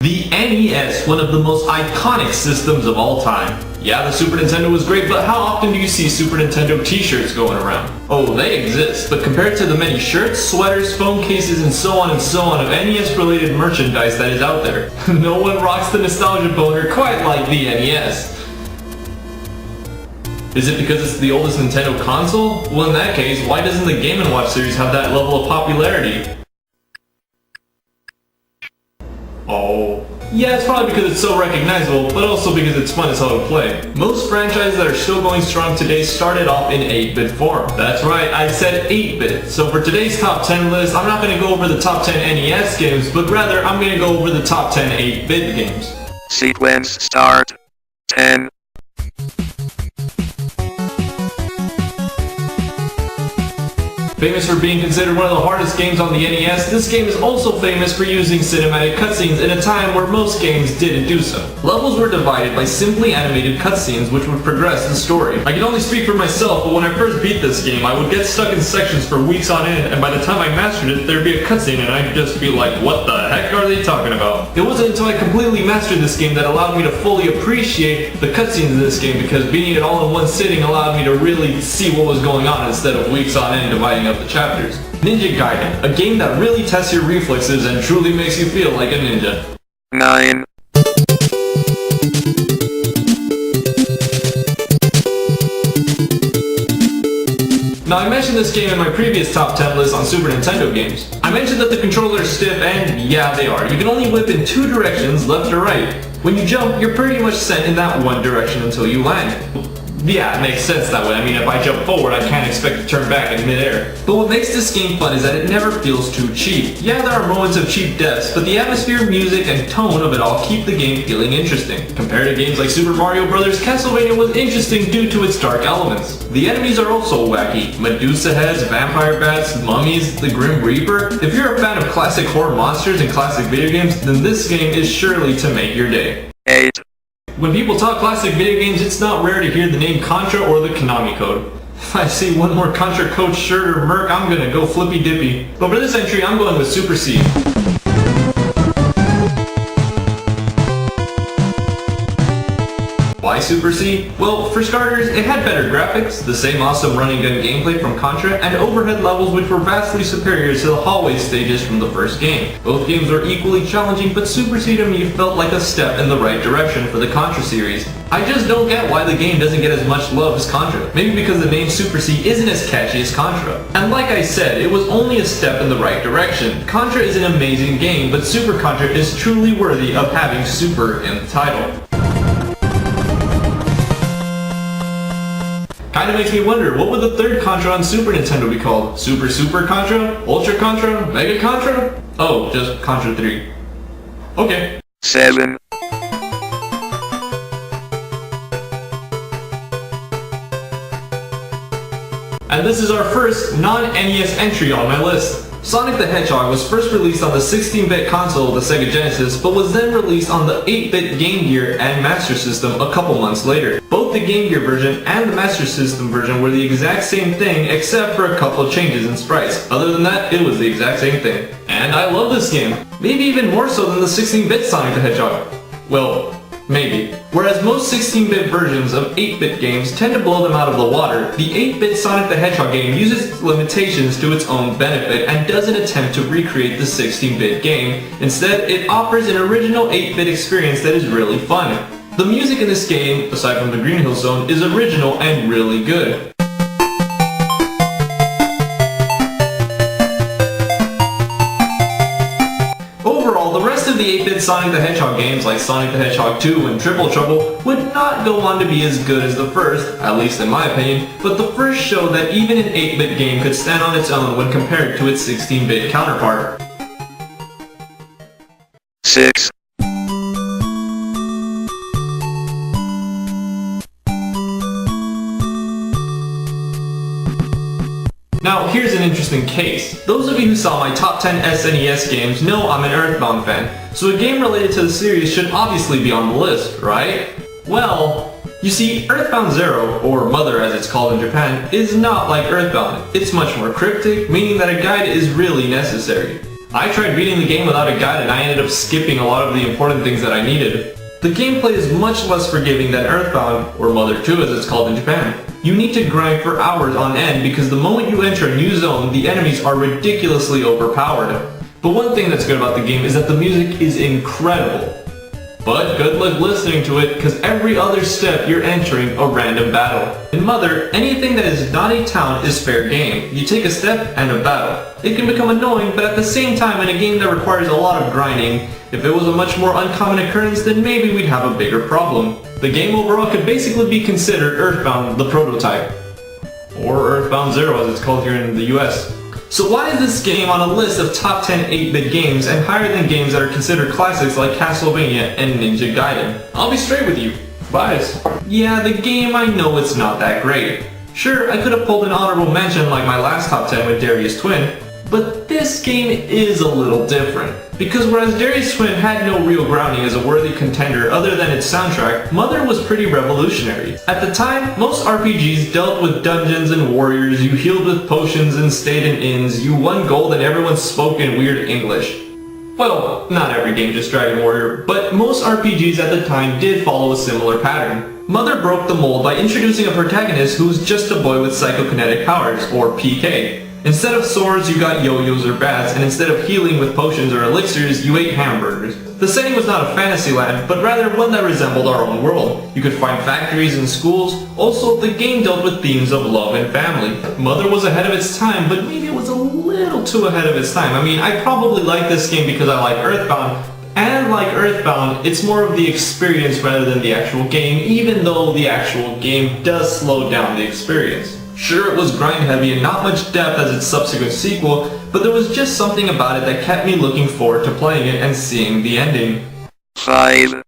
The NES, one of the most iconic systems of all time. Yeah, the Super Nintendo was great, but how often do you see Super Nintendo t-shirts going around? Oh, they exist, but compared to the many shirts, sweaters, phone cases, and so on of NES-related merchandise that is out there, no one rocks the nostalgia boner quite like the NES. Is it because it's the oldest Nintendo console? Well, in that case, why doesn't the Game & Watch series have that level of popularity? Oh. Yeah, it's probably because it's so recognizable, but also because it's fun as hell to play. Most franchises that are still going strong today started off in 8-bit form. That's right, I said 8-bit. So for today's top 10 list, I'm not going to go over the top 10 NES games, but rather I'm going to go over the top 10 8-bit games. Sequence start. 10. Famous for being considered one of the hardest games on the NES, this game is also famous for using cinematic cutscenes in a time where most games didn't do so. Levels were divided by simply animated cutscenes which would progress the story. I can only speak for myself, but when I first beat this game, I would get stuck in sections for weeks on end, and by the time I mastered it, there'd be a cutscene and I'd just be like, what the heck are they talking about? It wasn't until I completely mastered this game that allowed me to fully appreciate the cutscenes in this game, because beating it all in one sitting allowed me to really see what was going on instead of weeks on end dividing up the chapters. Gaiden, a game that really tests your reflexes and truly makes you feel like a ninja. 9. Now, I mentioned this game in my previous top 10 list on Super Nintendo games. I mentioned that the controllers are stiff, and yeah, they are. You can only whip in two directions, left or right. When you jump, you're pretty much sent in that one direction until you land. Yeah, it makes sense that way. I mean, if I jump forward, I can't expect to turn back in midair. But what makes this game fun is that it never feels too cheap. Yeah, there are moments of cheap deaths, but the atmosphere, music, and tone of it all keep the game feeling interesting. Compared to games like Super Mario Bros., Castlevania was interesting due to its dark elements. The enemies are also wacky. Medusa heads, vampire bats, mummies, the Grim Reaper. If you're a fan of classic horror monsters and classic video games, then this game is surely to make your day. 8. When people talk classic video games, it's not rare to hear the name Contra or the Konami code. If I see one more Contra code shirt or merc, I'm gonna go flippy dippy. But for this entry, I'm going with Super C. Why Super C? Well, for starters, it had better graphics, the same awesome running gun gameplay from Contra, and overhead levels which were vastly superior to the hallway stages from the first game. Both games were equally challenging, but Super C to me felt like a step in the right direction for the Contra series. I just don't get why the game doesn't get as much love as Contra. Maybe because the name Super C isn't as catchy as Contra. And like I said, it was only a step in the right direction. Contra is an amazing game, but Super Contra is truly worthy of having Super in the title. Kinda makes me wonder, what would the third Contra on Super Nintendo be called? Super Contra? Ultra Contra? Mega Contra? Oh, just Contra 3. Okay. 7. And this is our first non-NES entry on my list. Sonic the Hedgehog was first released on the 16-bit console of the Sega Genesis, but was then released on the 8-bit Game Gear and Master System a couple months later. Both the Game Gear version and the Master System version were the exact same thing, except for a couple of changes in sprites. Other than that, it was the exact same thing. And I love this game. Maybe even more so than the 16-bit Sonic the Hedgehog. Well, maybe. Whereas most 16-bit versions of 8-bit games tend to blow them out of the water, the 8-bit Sonic the Hedgehog game uses its limitations to its own benefit and doesn't attempt to recreate the 16-bit game. Instead, it offers an original 8-bit experience that is really fun. The music in this game, aside from the Green Hill Zone, is original and really good. Overall, the rest of the 8-bit Sonic the Hedgehog games like Sonic the Hedgehog 2 and Triple Trouble would not go on to be as good as the first, at least in my opinion, but the first showed that even an 8-bit game could stand on its own when compared to its 16-bit counterpart. 6. Now, here's an interesting case. Those of you who saw my top 10 SNES games know I'm an Earthbound fan, so a game related to the series should obviously be on the list, right? Well, you see, Earthbound Zero, or Mother as it's called in Japan, is not like Earthbound. It's much more cryptic, meaning that a guide is really necessary. I tried beating the game without a guide and I ended up skipping a lot of the important things that I needed. The gameplay is much less forgiving than Earthbound, or Mother 2 as it's called in Japan. You need to grind for hours on end because the moment you enter a new zone, the enemies are ridiculously overpowered. But one thing that's good about the game is that the music is incredible. But good luck listening to it, because every other step you're entering a random battle. In Mother, anything that is not a town is fair game. You take a step and a battle. It can become annoying, but at the same time in a game that requires a lot of grinding, if it was a much more uncommon occurrence, then maybe we'd have a bigger problem. The game overall could basically be considered Earthbound, the prototype. Or Earthbound Zero as it's called here in the US. So why is this game on a list of top 10 8-bit games and higher than games that are considered classics like Castlevania and Ninja Gaiden? I'll be straight with you. Bias. Yeah, the game, I know it's not that great. Sure, I could have pulled an honorable mention like my last top 10 with Darius Twin, but this game is a little different. Because whereas Darius Twin had no real grounding as a worthy contender other than its soundtrack, Mother was pretty revolutionary. At the time, most RPGs dealt with dungeons and warriors, you healed with potions and stayed in inns, you won gold and everyone spoke in weird English. Well, not every game just Dragon Warrior, but most RPGs at the time did follow a similar pattern. Mother broke the mold by introducing a protagonist who's just a boy with psychokinetic powers, or PK. Instead of swords, you got yo-yos or bats, and instead of healing with potions or elixirs, you ate hamburgers. The setting was not a fantasy land, but rather one that resembled our own world. You could find factories and schools. Also, the game dealt with themes of love and family. Mother was ahead of its time, but maybe it was a little too ahead of its time. I mean, I probably like this game because I like Earthbound, and like Earthbound, it's more of the experience rather than the actual game, even though the actual game does slow down the experience. Sure, it was grind heavy and not much depth as its subsequent sequel, but there was just something about it that kept me looking forward to playing it and seeing the ending. 5.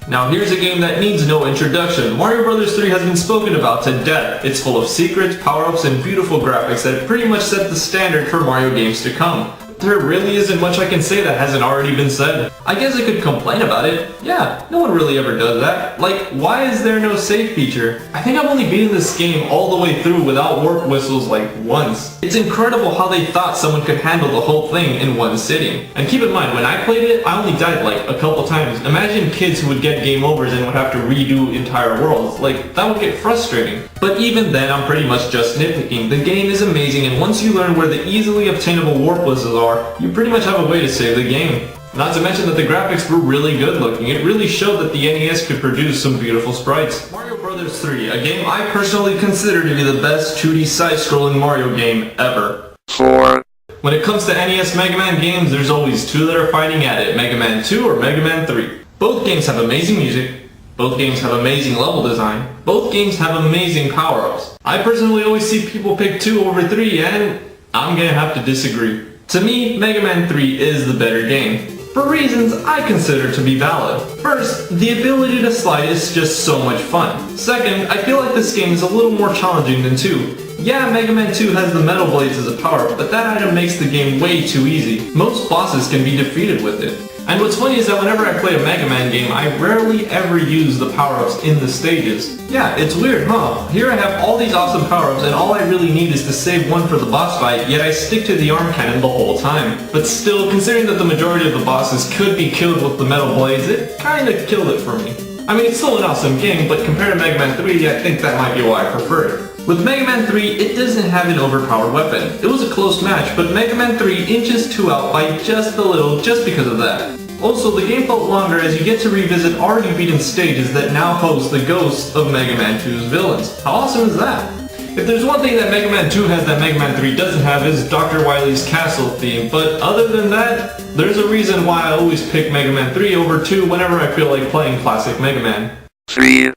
Now here's a game that needs no introduction. Mario Bros. 3 has been spoken about to death. It's full of secrets, power-ups, and beautiful graphics that pretty much set the standard for Mario games to come. There really isn't much I can say that hasn't already been said. I guess I could complain about it. Yeah, no one really ever does that. Like, why is there no save feature? I think I've only beaten this game all the way through without warp whistles like once. It's incredible how they thought someone could handle the whole thing in one sitting. And keep in mind, when I played it, I only died like a couple times. Imagine kids who would get game overs and would have to redo entire worlds. Like, that would get frustrating. But even then, I'm pretty much just nitpicking. The game is amazing, and once you learn where the easily obtainable warp whistles are, you pretty much have a way to save the game. Not to mention that the graphics were really good looking. It really showed that the NES could produce some beautiful sprites. Mario Bros. 3, a game I personally consider to be the best 2D side-scrolling Mario game ever. 4. When it comes to NES Mega Man games, there's always two that are fighting at it, Mega Man 2 or Mega Man 3. Both games have amazing music. Both games have amazing level design. Both games have amazing power-ups. I personally always see people pick 2 over 3, and I'm gonna have to disagree. To me, Mega Man 3 is the better game, for reasons I consider to be valid. First, the ability to slide is just so much fun. Second, I feel like this game is a little more challenging than 2. Yeah, Mega Man 2 has the metal blades as a power, but that item makes the game way too easy. Most bosses can be defeated with it. And what's funny is that whenever I play a Mega Man game, I rarely ever use the power-ups in the stages. Yeah, it's weird, huh? Here I have all these awesome power-ups and all I really need is to save one for the boss fight, yet I stick to the arm cannon the whole time. But still, considering that the majority of the bosses could be killed with the metal blades, it kinda killed it for me. I mean, it's still an awesome game, but compared to Mega Man 3, I think that might be why I prefer it. With Mega Man 3, it doesn't have an overpowered weapon. It was a close match, but Mega Man 3 inches 2 out by just a little just because of that. Also, the game felt longer as you get to revisit already beaten stages that now host the ghosts of Mega Man 2's villains. How awesome is that? If there's one thing that Mega Man 2 has that Mega Man 3 doesn't have is Dr. Wily's castle theme, but other than that, there's a reason why I always pick Mega Man 3 over 2 whenever I feel like playing classic Mega Man. 3.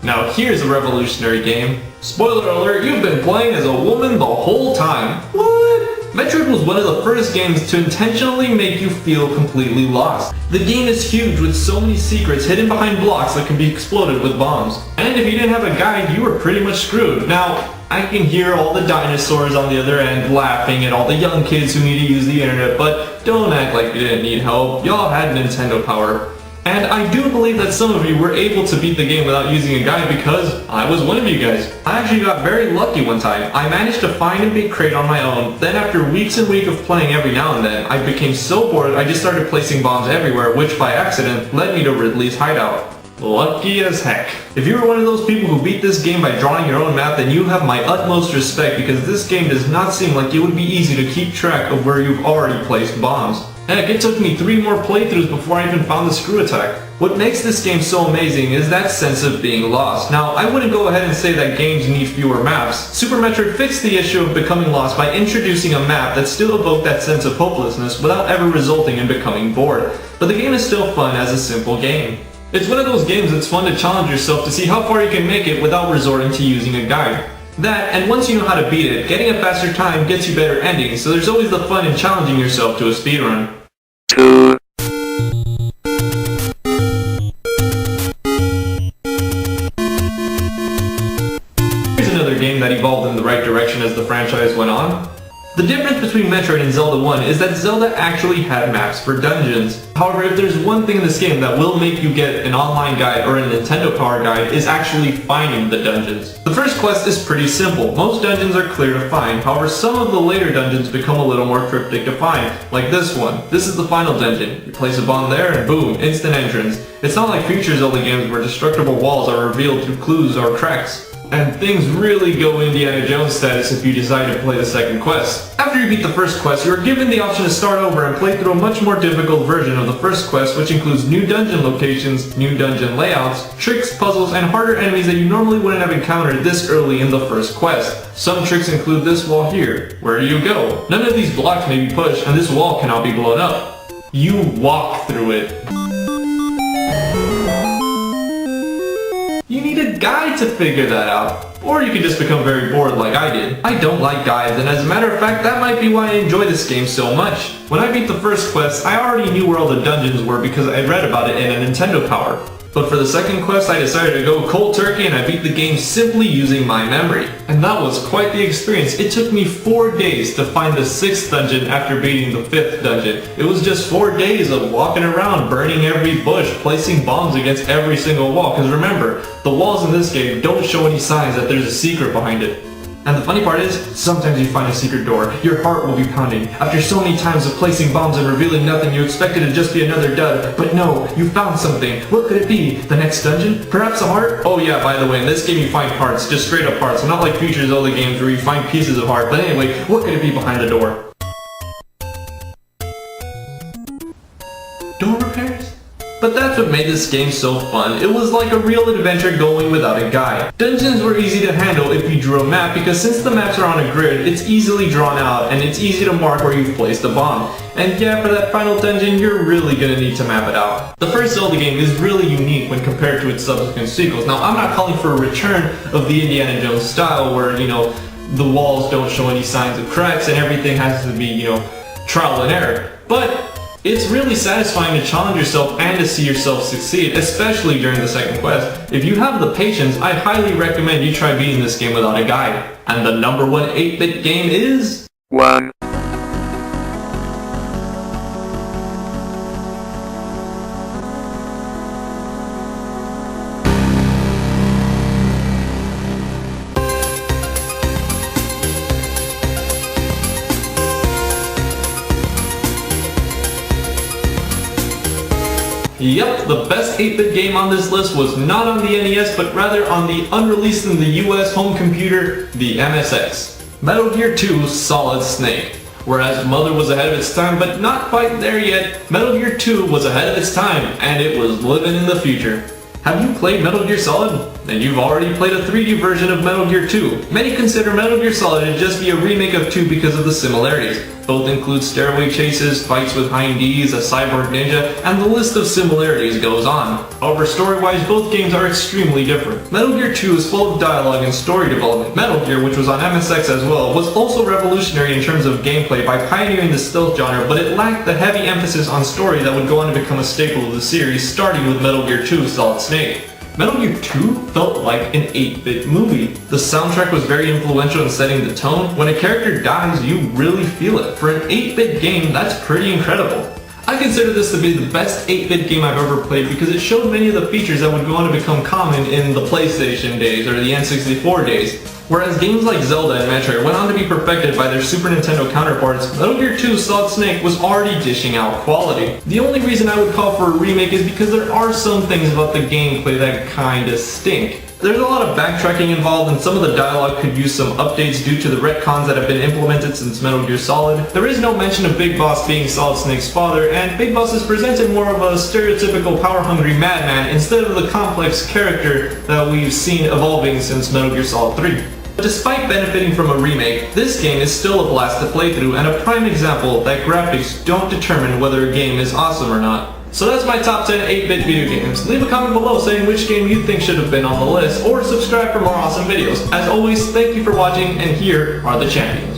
Now here's a revolutionary game. Spoiler alert, you've been playing as a woman the whole time. What? Metroid was one of the first games to intentionally make you feel completely lost. The game is huge with so many secrets hidden behind blocks that can be exploded with bombs. And if you didn't have a guide, you were pretty much screwed. Now, I can hear all the dinosaurs on the other end laughing at all the young kids who need to use the internet, but don't act like you didn't need help. Y'all had Nintendo power. And I do believe that some of you were able to beat the game without using a guide because I was one of you guys. I actually got very lucky one time. I managed to find a big crate on my own, then after weeks and weeks of playing every now and then, I became so bored I just started placing bombs everywhere, which by accident led me to Ridley's hideout. Lucky as heck. If you were one of those people who beat this game by drawing your own map, then you have my utmost respect because this game does not seem like it would be easy to keep track of where you've already placed bombs. Heck, it took me 3 more playthroughs before I even found the screw attack. What makes this game so amazing is that sense of being lost. Now, I wouldn't go ahead and say that games need fewer maps. Super Metroid fixed the issue of becoming lost by introducing a map that still evoked that sense of hopelessness without ever resulting in becoming bored. But the game is still fun as a simple game. It's one of those games that's fun to challenge yourself to see how far you can make it without resorting to using a guide. That, and once you know how to beat it, getting a faster time gets you better endings, so there's always the fun in challenging yourself to a speedrun. 2, Here's another game that evolved in the right direction as the franchise went on. The difference between Metroid and Zelda 1 is that Zelda actually had maps for dungeons. However, if there's one thing in this game that will make you get an online guide or a Nintendo Power Guide, is actually finding the dungeons. The first quest is pretty simple. Most dungeons are clear to find. However, some of the later dungeons become a little more cryptic to find, like this one. This is the final dungeon. You place a bomb there and boom, instant entrance. It's not like future Zelda games where destructible walls are revealed through clues or cracks. And things really go Indiana Jones status if you decide to play the second quest. After you beat the first quest, you are given the option to start over and play through a much more difficult version of the first quest, which includes new dungeon locations, new dungeon layouts, tricks, puzzles, and harder enemies that you normally wouldn't have encountered this early in the first quest. Some tricks include this wall here. Where do you go? None of these blocks may be pushed, and this wall cannot be blown up. You walk through it. You need a guide to figure that out. Or you could just become very bored like I did. I don't like guides, and as a matter of fact, that might be why I enjoy this game so much. When I beat the first quest, I already knew where all the dungeons were because I read about it in a Nintendo Power. But for the second quest, I decided to go cold turkey and I beat the game simply using my memory. And that was quite the experience. It took me 4 days to find the 6th dungeon after beating the 5th dungeon. It was just 4 days of walking around, burning every bush, placing bombs against every single wall. Because remember, the walls in this game don't show any signs that there's a secret behind it. And the funny part is, sometimes you find a secret door, your heart will be pounding. After so many times of placing bombs and revealing nothing, you expected it to just be another dud. But no, you found something. What could it be? The next dungeon? Perhaps a heart? Oh yeah, by the way, in this game you find hearts, just straight up hearts. Not like future Zelda games where you find pieces of heart. But anyway, what could it be behind the door? Door repairs? But that's what made this game so fun. It was like a real adventure going without a guide. Dungeons were easy to handle if you drew a map because since the maps are on a grid, it's easily drawn out and it's easy to mark where you've placed a bomb. And yeah, for that final dungeon, you're really gonna need to map it out. The first Zelda game is really unique when compared to its subsequent sequels. Now, I'm not calling for a return of the Indiana Jones style where, the walls don't show any signs of cracks and everything has to be, trial and error. But it's really satisfying to challenge yourself and to see yourself succeed, especially during the second quest. If you have the patience, I highly recommend you try beating this game without a guide. And the number 1 8-bit game is... 1. Yep, the best 8-bit game on this list was not on the NES, but rather on the unreleased in the US home computer, the MSX. Metal Gear 2 Solid Snake. Whereas Mother was ahead of its time, but not quite there yet, Metal Gear 2 was ahead of its time, and it was living in the future. Have you played Metal Gear Solid? Then you've already played a 3D version of Metal Gear 2. Many consider Metal Gear Solid to just be a remake of 2 because of the similarities. Both include stairway chases, fights with hindies, a cyborg ninja, and the list of similarities goes on. However, story-wise, both games are extremely different. Metal Gear 2 is full of dialogue and story development. Metal Gear, which was on MSX as well, was also revolutionary in terms of gameplay by pioneering the stealth genre, but it lacked the heavy emphasis on story that would go on to become a staple of the series, starting with Metal Gear 2 Solid Snake. Metal Gear 2 felt like an 8-bit movie. The soundtrack was very influential in setting the tone. When a character dies, you really feel it. For an 8-bit game, that's pretty incredible. I consider this to be the best 8-bit game I've ever played because it showed many of the features that would go on to become common in the PlayStation days or the N64 days. Whereas games like Zelda and Metroid went on to be perfected by their Super Nintendo counterparts, Metal Gear 2 Solid Snake was already dishing out quality. The only reason I would call for a remake is because there are some things about the gameplay that kinda stink. There's a lot of backtracking involved and some of the dialogue could use some updates due to the retcons that have been implemented since Metal Gear Solid. There is no mention of Big Boss being Solid Snake's father, and Big Boss is presented more of a stereotypical power-hungry madman instead of the complex character that we've seen evolving since Metal Gear Solid 3. Despite benefiting from a remake, this game is still a blast to play through and a prime example that graphics don't determine whether a game is awesome or not. So that's my top 10 8-bit video games. Leave a comment below saying which game you think should have been on the list, or subscribe for more awesome videos. As always, thank you for watching, and here are the champions.